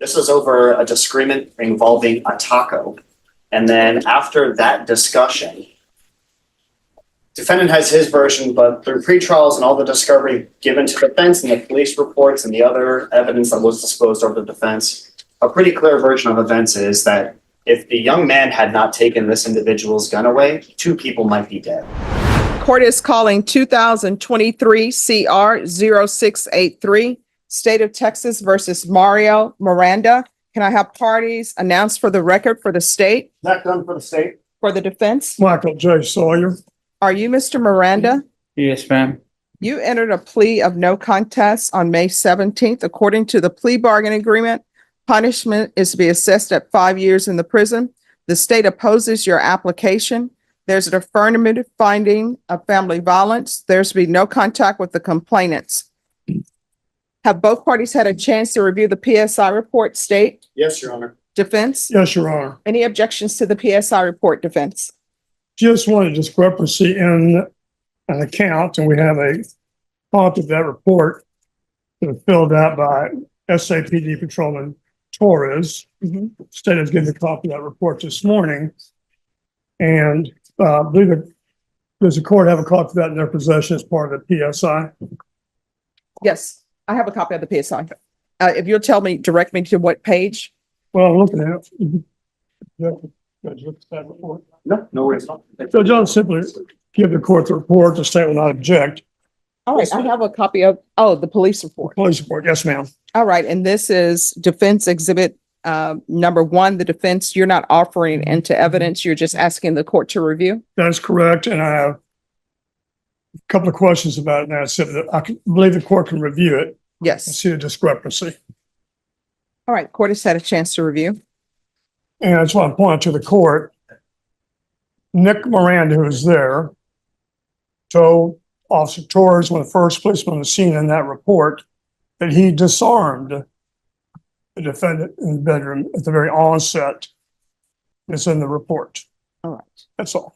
This was over a disagreement involving a taco. And then after that discussion, defendant has his version, but through pre-trials and all the discovery given to defense and the police reports and the other evidence that was disclosed over the defense, a pretty clear version of events is that if the young man had not taken this individual's gun away, 2 people might be dead. Court is calling 2023 CR 0683, State of Texas versus Mario Miranda. Can I have parties announced for the record for the state, That done for the state? for the defense? Michael J. Sawyer. Are you Mr. Miranda? Yes, ma'am. You entered a plea of no contest on May 17th. According to the plea bargain agreement, punishment is to be assessed at 5 years in the prison. The state opposes your application. There's an affirmative finding of family violence. There's to be no contact with the complainants. Have both parties had a chance to review the PSI report, state, Yes, Your Honor. defense? Yes, Your Honor. Any objections to the PSI report, defense? Just one discrepancy in an account, and we have a copy of that report that was filled out by SAPD Patrolman Torres. State has given a copy of that report this morning. And I believe that does the court have a copy of that in their possession as part of the PSI? Yes, I have a copy of the PSI. If you'll direct me to what page? Well, I'm looking at it. Judge, look at that report. No worries. So John, simply give the court the report. The state will not object. All right, I have a copy of, the police report. Police report. Yes, ma'am. All right, and this is defense exhibit number 1, the defense, you're not offering into evidence, you're just asking the court to review? That is correct. And I have a couple of questions about it. And I said that believe the court can review it and Yes. see the discrepancy. All right, court has had a chance to review. And that's why I'm pointing to the court. Nick Miranda, who was there, told Officer Torres, when the first policeman was seen in that report, that he disarmed the defendant in the bedroom at the very onset. It's in the report. All right. That's all.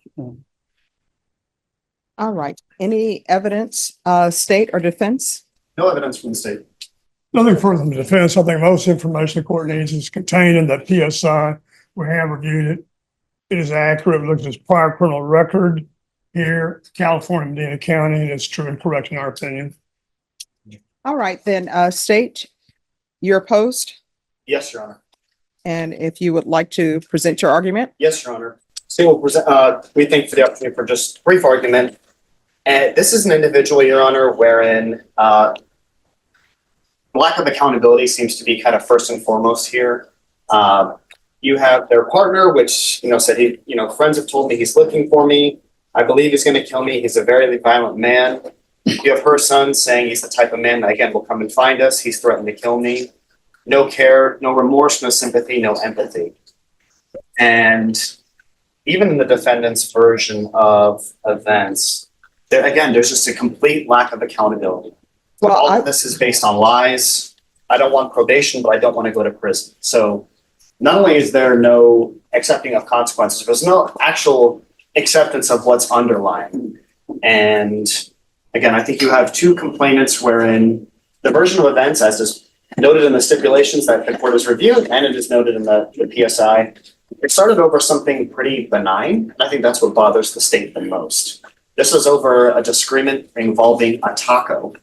All right, any evidence, state or defense? No evidence from the state. Nothing further from the defense. I think most information the court needs is contained in the PSI. We have reviewed it. It is accurate. We looked at his prior criminal record here, California, Medina County, and it's true and correct in our opinion. All right, then, state, you're opposed? Yes, Your Honor. And if you would like to present your argument? Yes, Your Honor. So we'll present, we thank you for the opportunity for just brief argument. And this is an individual, Your Honor, wherein lack of accountability seems to be kind of first and foremost here. You have their partner, which, said he, friends have told me he's looking for me. I believe he's going to kill me. He's a very violent man. You have her son saying he's the type of man that, again, will come and find us. He's threatened to kill me. No care, no remorse, no sympathy, no empathy. And even in the defendant's version of events, there's just a complete lack of accountability. Well, All of this is based on lies. I don't want probation, but I don't want to go to prison. So not only is there no accepting of consequences, there's no actual acceptance of what's underlying. And again, I think you have 2 complainants wherein the version of events, as is noted in the stipulations that the court has reviewed, and it is noted in the PSI, it started over something pretty benign. I think that's what bothers the state the most. This was over a disagreement involving a taco.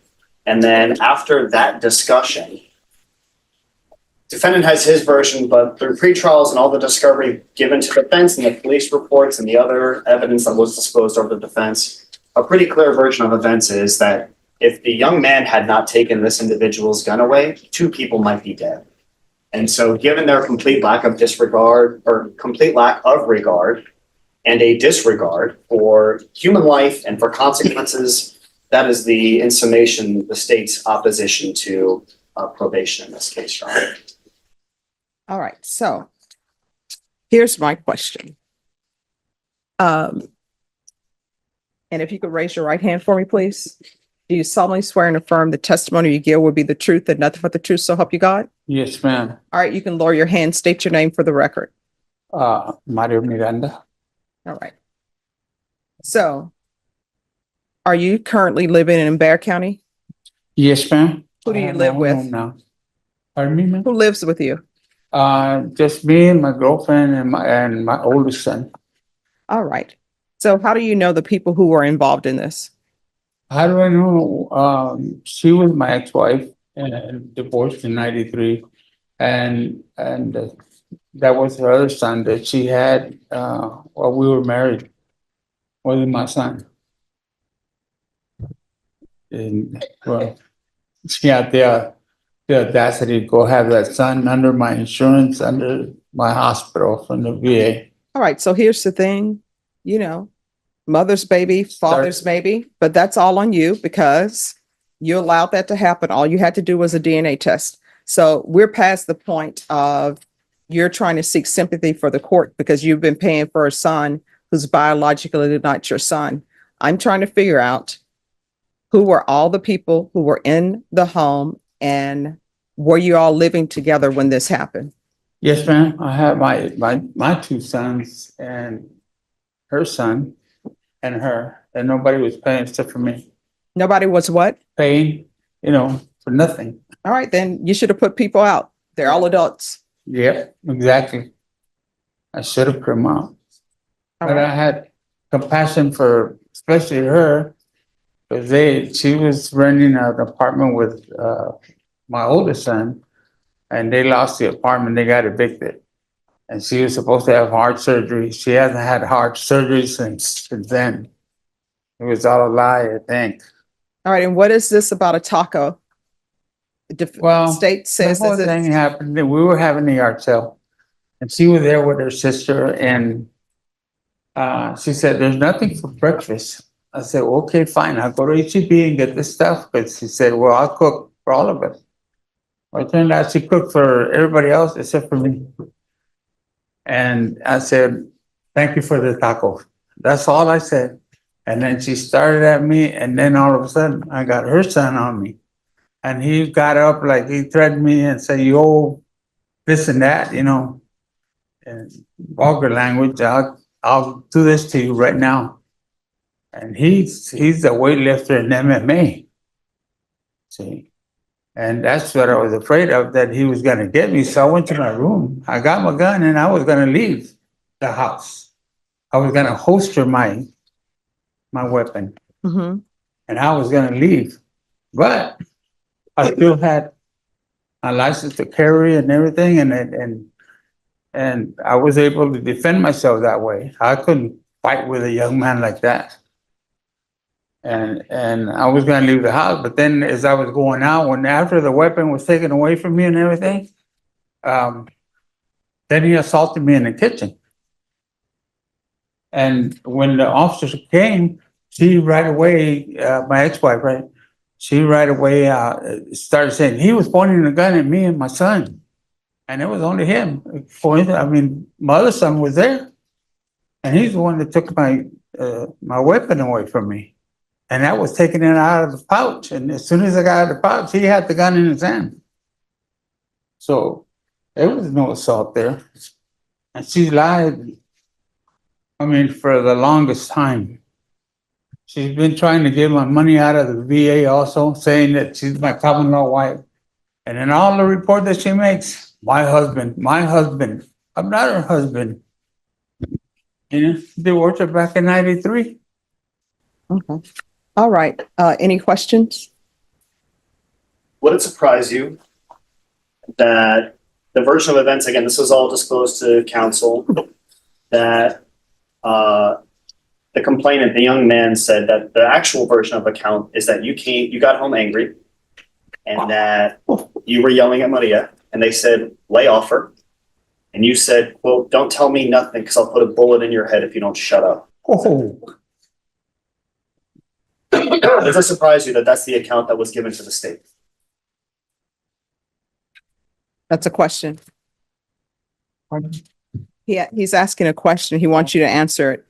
And then after that discussion, defendant has his version, but through pre-trials and all the discovery given to defense and the police reports and the other evidence that was disclosed over the defense, a pretty clear version of events is that if the young man had not taken this individual's gun away, 2 people might be dead. And so given their complete lack of disregard or complete lack of regard and a disregard for human life and for consequences, that is in summation, the state's opposition to probation in this case, Your Honor. All right, so here's my question. And if you could raise your right hand for me, please. Do you solemnly swear and affirm the testimony you give will be the truth and nothing but the truth, so help you God? Yes, ma'am. All right, you can lower your hand, state your name for the record. Mario Miranda. All right. So, are you currently living in Bear County? Yes, ma'am. Who do you live with? Now. Pardon me, ma'am? Who lives with you? Just me and my girlfriend and my oldest son. All right. So how do you know the people who were involved in this? How do I know? She was my ex-wife and divorced in '93, and that was her other son that she had while we were married. Wasn't my son. And well, she had the audacity to go have that son under my insurance, under my hospital from the VA. All right. So here's the thing, you know, mother's baby, father's baby, but that's all on you because you allowed that to happen. All you had to do was a DNA test. So we're past the point of you're trying to seek sympathy for the court because you've been paying for a son who's biologically not your son. I'm trying to figure out who were all the people who were in the home and were you all living together when this happened? Yes, ma'am. I have my two sons and her son and her, and nobody was paying except for me. Nobody was what? Paying, for nothing. All right, then you should have put people out. They're all adults. Yep, exactly. I should have put them out. All But right. I had compassion for especially her because she was renting an apartment with my oldest son, and they lost the apartment. They got evicted, and she was supposed to have heart surgery. She hasn't had heart surgery since then. It was all a lie, I think. All right, and what is this about a taco? Well, State The says whole that thing happened. We were having a yard sale, and she was there with her sister, and she said, "There's nothing for breakfast." I said, well, "Okay, fine. I'll go to HEB and get this stuff." But she said, "Well, I'll cook for all of us." Well, it turned out she cooked for everybody else except for me. And I said, "Thank you for the taco." That's all I said. And then she started at me, and then all of a sudden, I got her son on me. And he got up like he threatened me and said, "You owe this and that, and vulgar language. I'll do this to you right now." And he's a weightlifter in MMA. See, and that's what I was afraid of, that he was gonna get me. So I went to my room. I got my gun and I was gonna leave the house. I was gonna holster my weapon Mhm. and I was gonna leave, but I still had my license to carry and everything, and I was able to defend myself that way. I couldn't fight with a young man like that. And I was gonna leave the house, but then as I was going out, after the weapon was taken away from me and everything, then he assaulted me in the kitchen. And when the officers came, she right away, my ex-wife, right? She right away started saying he was pointing a gun at me and my son, and it was only him. I mean, my other son was there, and he's the one that took my weapon away from me, and that was taking it out of the pouch. And as soon as I got out of the pouch, he had the gun in his hand. So there was no assault there, and she lied. I mean, for the longest time. She's been trying to get my money out of the VA also, saying that she's my common law wife. And in all the report that she makes, my husband. I'm not her husband. Divorced her back in '93. Okay. All right. Any questions? Would it surprise you that the version of events, again, this was all disclosed to counsel, that the complainant, the young man, said that the actual version of account is that you got home angry and that you were yelling at Maria and they said, lay off her. And you said, well, don't tell me nothing because I'll put a bullet in your head if you don't shut up. Oh, Does it surprise you that that's the account that was given to the state? That's a question. He's asking a question. He wants you to answer it.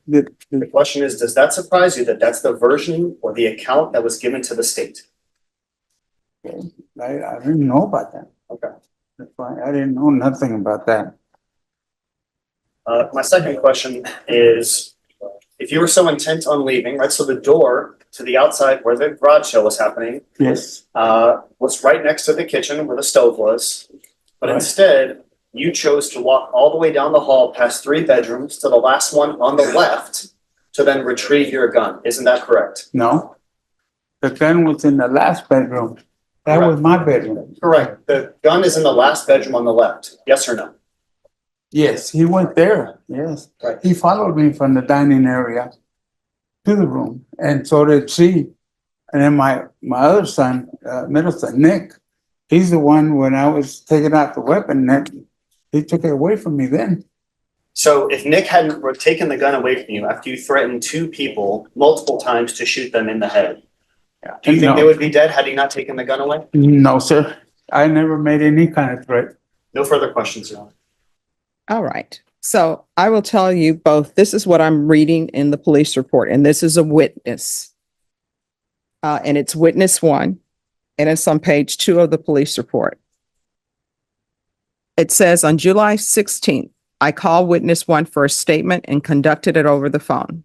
The question is, does that surprise you that that's the version or the account that was given to the state? I didn't know about that. Okay. That's why I didn't know nothing about that. My second question is, if you were so intent on leaving, right, so the door to the outside where the garage sale was happening Yes. was right next to the kitchen where the stove was, but Right. instead you chose to walk all the way down the hall past 3 bedrooms to the last one on the left to then retrieve your gun. Isn't that correct? No. The gun was in the last bedroom. That was my bedroom. Correct. The gun is in the last bedroom on the left. Yes or no? Yes, he went there, yes. Right. He followed me from the dining area to the room, and so did she. And then my other son, middle son, Nick, he's the one, when I was taking out the weapon, that he took it away from me then. So if Nick hadn't taken the gun away from you after you threatened 2 people multiple times to shoot them in the head, do you think they would be dead had he not taken the gun away? No, sir. I never made any kind of threat. No further questions, Your Honor. All right. So I will tell you both, this is what I'm reading in the police report, and this is a witness. And it's witness 1, and it's on page 2 of the police report. It says, on July 16th, I called witness 1 for a statement and conducted it over the phone.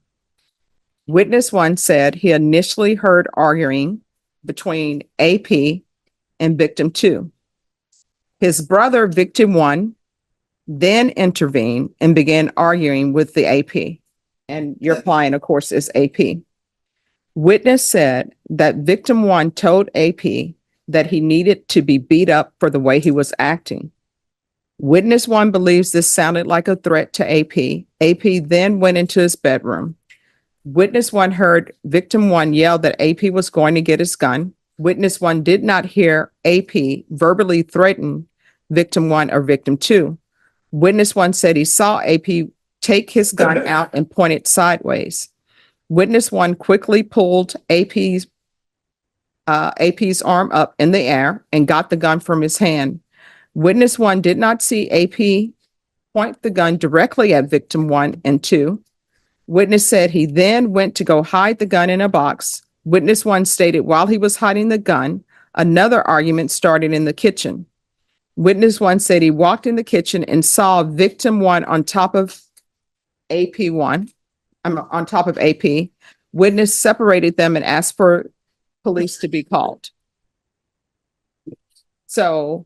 Witness 1 said he initially heard arguing between AP and victim 2. His brother, victim 1, then intervened and began arguing with the AP. And your client, of course, is AP. Witness said that victim 1 told AP that he needed to be beat up for the way he was acting. Witness 1 believes this sounded like a threat to AP. AP then went into his bedroom. Witness 1 heard victim 1 yell that AP was going to get his gun. Witness 1 did not hear AP verbally threaten victim 1 or victim 2. Witness 1 said he saw AP take his gun out and point it sideways. Witness 1 quickly pulled AP's arm up in the air and got the gun from his hand. Witness 1 did not see AP point the gun directly at victim 1 and 2. Witness said he then went to go hide the gun in a box. Witness 1 stated while he was hiding the gun, another argument started in the kitchen. Witness 1 said he walked in the kitchen and saw victim 1 on top of AP1. On top of AP. Witness separated them and asked for police to be called. So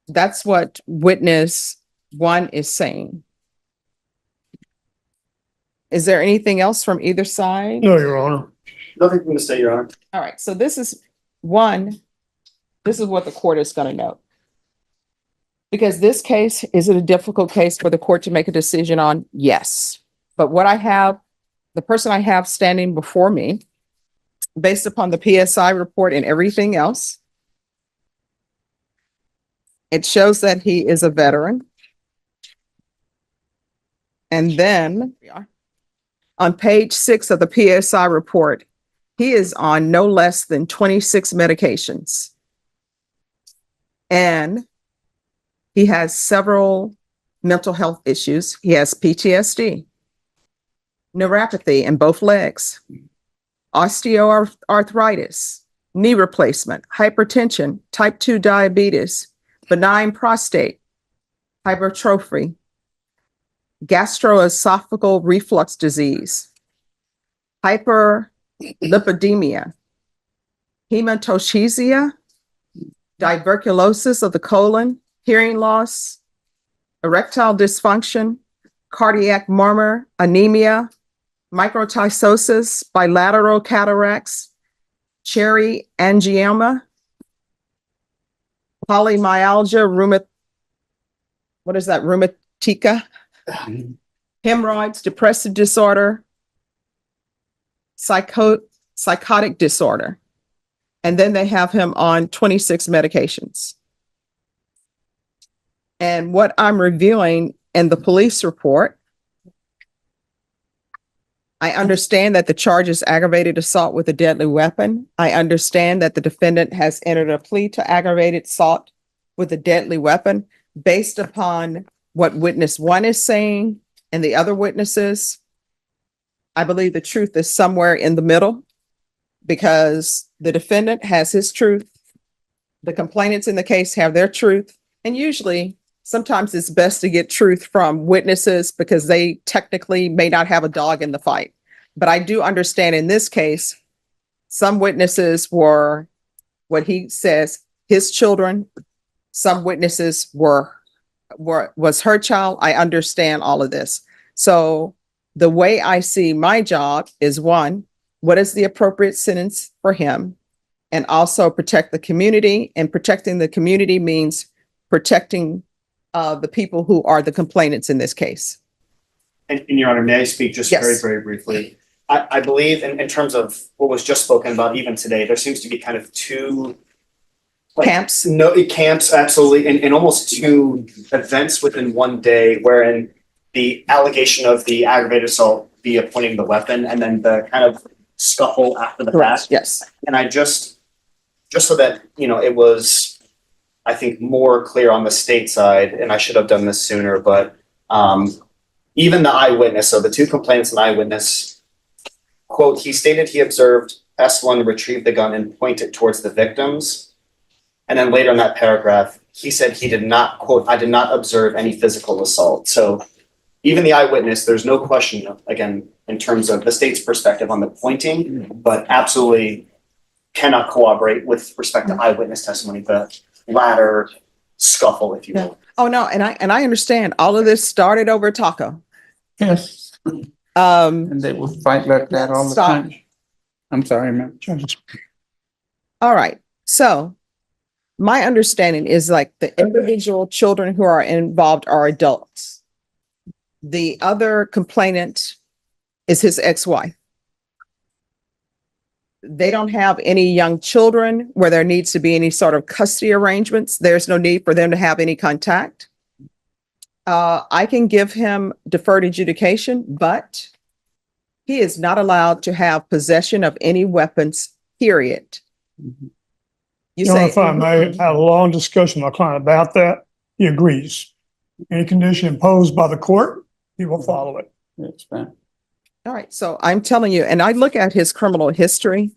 that's what witness 1 is saying. Is there anything else from either side? No, Your Honor. Nothing from the state, Your Honor. All right, so this is what the court is going to note. Because this case, is it a difficult case for the court to make a decision on? Yes. But the person I have standing before me, based upon the PSI report and everything else, it shows that he is a veteran. And then on page 6 of the PSI report, he is on no less than 26 medications. And he has several mental health issues. He has PTSD, neuropathy in both legs, osteoarthritis, knee replacement, hypertension, type 2 diabetes, benign prostate, hypertrophy, gastroesophageal reflux disease, hyperlipidemia, hematochezia, tuberculosis of the colon, hearing loss, erectile dysfunction, cardiac murmur, anemia, microcytosis, bilateral cataracts, cherry angioma, polymyalgia, rheumatica, hemorrhoids, depressive disorder, psychotic disorder. And then they have him on 26 medications. And what I'm reviewing in the police report, I understand that the charge is aggravated assault with a deadly weapon. I understand that the defendant has entered a plea to aggravated assault with a deadly weapon based upon what witness 1 is saying and the other witnesses. I believe the truth is somewhere in the middle because the defendant has his truth. The complainants in the case have their truth. And usually, sometimes it's best to get truth from witnesses because they technically may not have a dog in the fight. But I do understand in this case, some witnesses were what he says, his children, Some witnesses was her child. I understand all of this. So the way I see my job is, one, what is the appropriate sentence for him? And also protect the community, and protecting the community means protecting the people who are the complainants in this case. And Your Honor, may I speak just Yes. very, very briefly? I believe in terms of what was just spoken about even today, there seems to be kind of two Camps. No, camps, absolutely, and almost two events within one day, wherein the allegation of the aggravated assault via pointing the weapon, and then the kind of scuffle after the fact. Yes. And I just so that, it was, I think, more clear on the state side, and I should have done this sooner, but even the eyewitness, so the two complainants and eyewitness, quote, he stated he observed S1 retrieve the gun and point it towards the victims. And then later in that paragraph, he said he did not, quote, I did not observe any physical assault. So even the eyewitness, there's no question, again, in terms of the state's perspective on the pointing, but absolutely cannot corroborate with respect to eyewitness testimony, the latter scuffle, if you will. Oh, no. And I understand all of this started over taco. Yes, and they would fight like that all the Stop. time. I'm sorry, ma'am. All right. So my understanding is, like, the individual children who are involved are adults. The other complainant is his ex-wife. They don't have any young children where there needs to be any sort of custody arrangements. There's no need for them to have any contact. I can give him deferred adjudication, but he is not allowed to have possession of any weapons, period. Mhm. You You know, say, if I may, I had a long discussion with my client about that. He agrees. Any condition imposed by the court, he will follow it. Yes, ma'am. all right, so I'm telling you, and I look at his criminal history.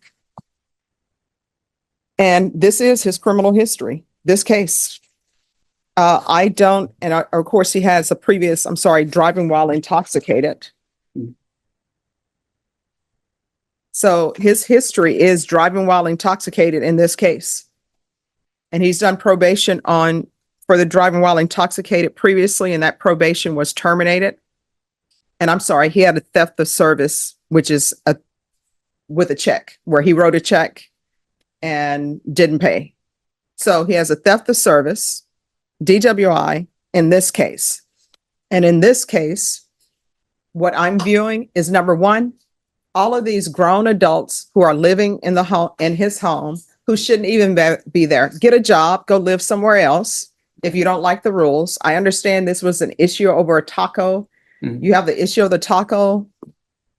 And this is his criminal history, this case. I don't, and of course he has a previous, driving while intoxicated. Mm. So his history is driving while intoxicated in this case. And he's done probation for the driving while intoxicated previously, and that probation was terminated. And I'm sorry, he had a theft of service, which is with a check, where he wrote a check and didn't pay. So he has a theft of service, DWI in this case. And in this case, what I'm viewing is, number one, all of these grown adults who are living in his home, who shouldn't even be there. Get a job, go live somewhere else if you don't like the rules. I understand this was an issue over a taco. Mhm. You have the issue of the taco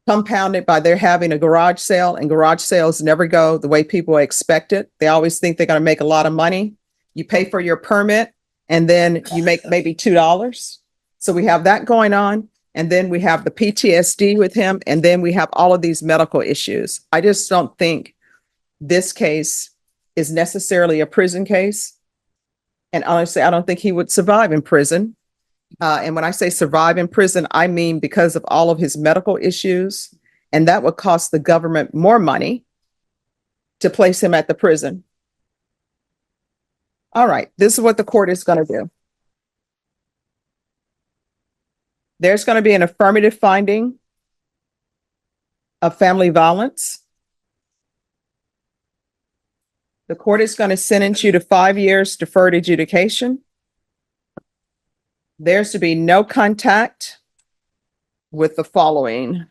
compounded by their having a garage sale, and garage sales never go the way people expect it. They always think they're going to make a lot of money. You pay for your permit and then you make maybe $2. So we have that going on. And then we have the PTSD with him. And then we have all of these medical issues. I just don't think this case is necessarily a prison case. And honestly, I don't think he would survive in prison. And when I say survive in prison, I mean because of all of his medical issues. And that would cost the government more money to place him at the prison. All right, this is what the court is going to do. There's going to be an affirmative finding of family violence. The court is going to sentence you to 5 years deferred adjudication. There's to be no contact with the following.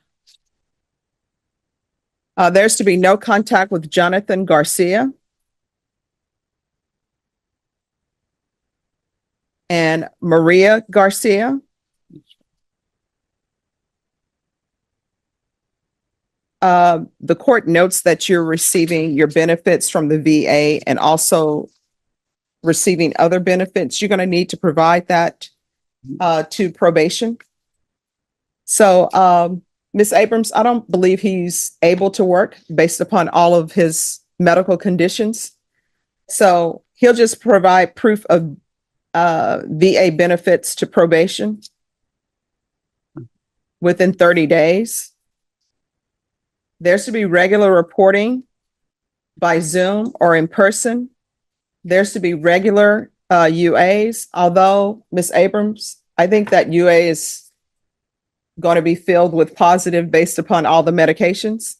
There's to be no contact with Jonathan Garcia and Maria Garcia. The court notes that you're receiving your benefits from the VA and also receiving other benefits. You're going to need to provide that to probation. So, Ms. Abrams, I don't believe he's able to work based upon all of his medical conditions. So he'll just provide proof of VA benefits to probation within 30 days. There's to be regular reporting by Zoom or in person. There's to be regular UAs, although Ms. Abrams, I think that UA is going to be filled with positive based upon all the medications.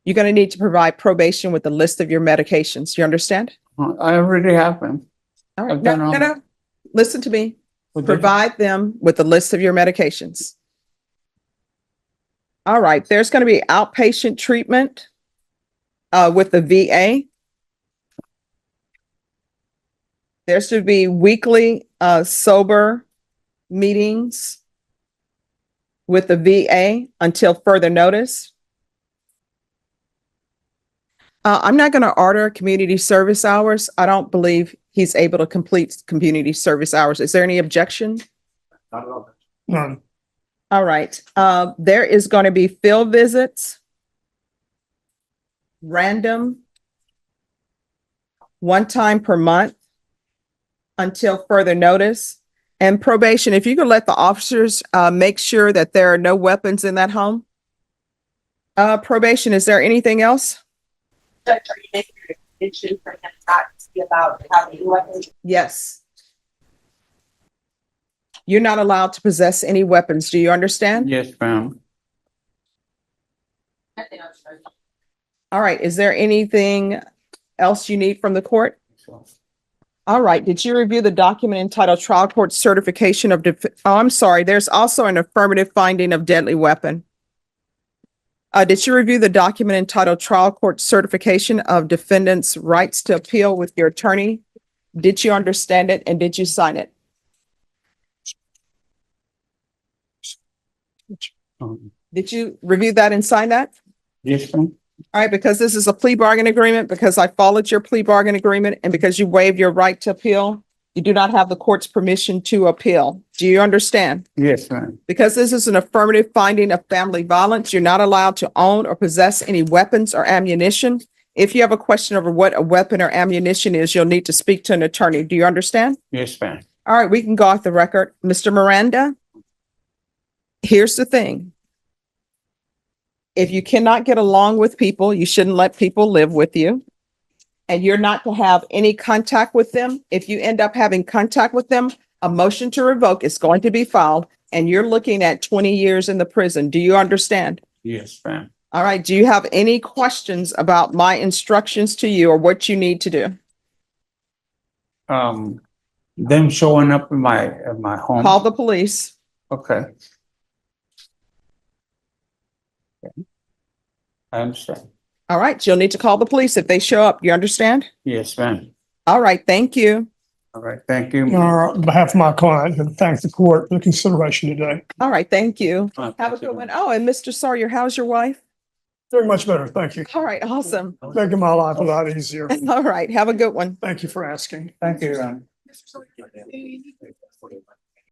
You're going to need to provide probation with a list of your medications. You understand? I already have them. All right, I've no, done all- no, no. Listen to me. Well, they- Provide them with a list of your medications. All right, there's going to be outpatient treatment with the VA. There should be weekly sober meetings with the VA until further notice. I'm not going to order community service hours. I don't believe he's able to complete community service hours. Is there any objection? Not at all. None. All right. There is going to be field visits, random, one time per month until further notice. And probation, if you could let the officers make sure that there are no weapons in that home. Probation, is there anything else? Judge, are you making a decision for him not to be about having weapons? Yes. You're not allowed to possess any weapons. Do you understand? Yes, ma'am. All right. Is there anything else you need from the court? So, All right. Did you review the document entitled Trial Court Certification of, oh, I'm sorry. There's also an affirmative finding of deadly weapon. Did you review the document entitled Trial Court Certification of Defendant's Rights to Appeal with your attorney? Did you understand it and did you sign it? Did you review that and sign that? Yes, ma'am. All right, because this is a plea bargain agreement, because I followed your plea bargain agreement, and because you waived your right to appeal, you do not have the court's permission to appeal. Do you understand? Yes, ma'am. Because this is an affirmative finding of family violence, you're not allowed to own or possess any weapons or ammunition. If you have a question over what a weapon or ammunition is, you'll need to speak to an attorney. Do you understand? Yes, ma'am. All right, we can go off the record. Mr. Miranda, here's the thing. If you cannot get along with people, you shouldn't let people live with you. And you're not to have any contact with them. If you end up having contact with them, a motion to revoke is going to be filed and you're looking at 20 years in the prison. Do you understand? Yes, ma'am. All right. Do you have any questions about my instructions to you or what you need to do? Them showing up in my home. Call the police. Okay. Okay. I understand. All right. You'll need to call the police if they show up. You understand? Yes, ma'am. All right. Thank you. All right, thank you. On behalf of my client, and thank the court for the consideration today. All right. Thank you. Have Have a good one. Oh, and Mr. Sawyer, how's your wife? Very much better. Thank you. All right. Awesome. Making my life a lot easier. All right. Have a good one. Thank you for asking. Thank you, Ron.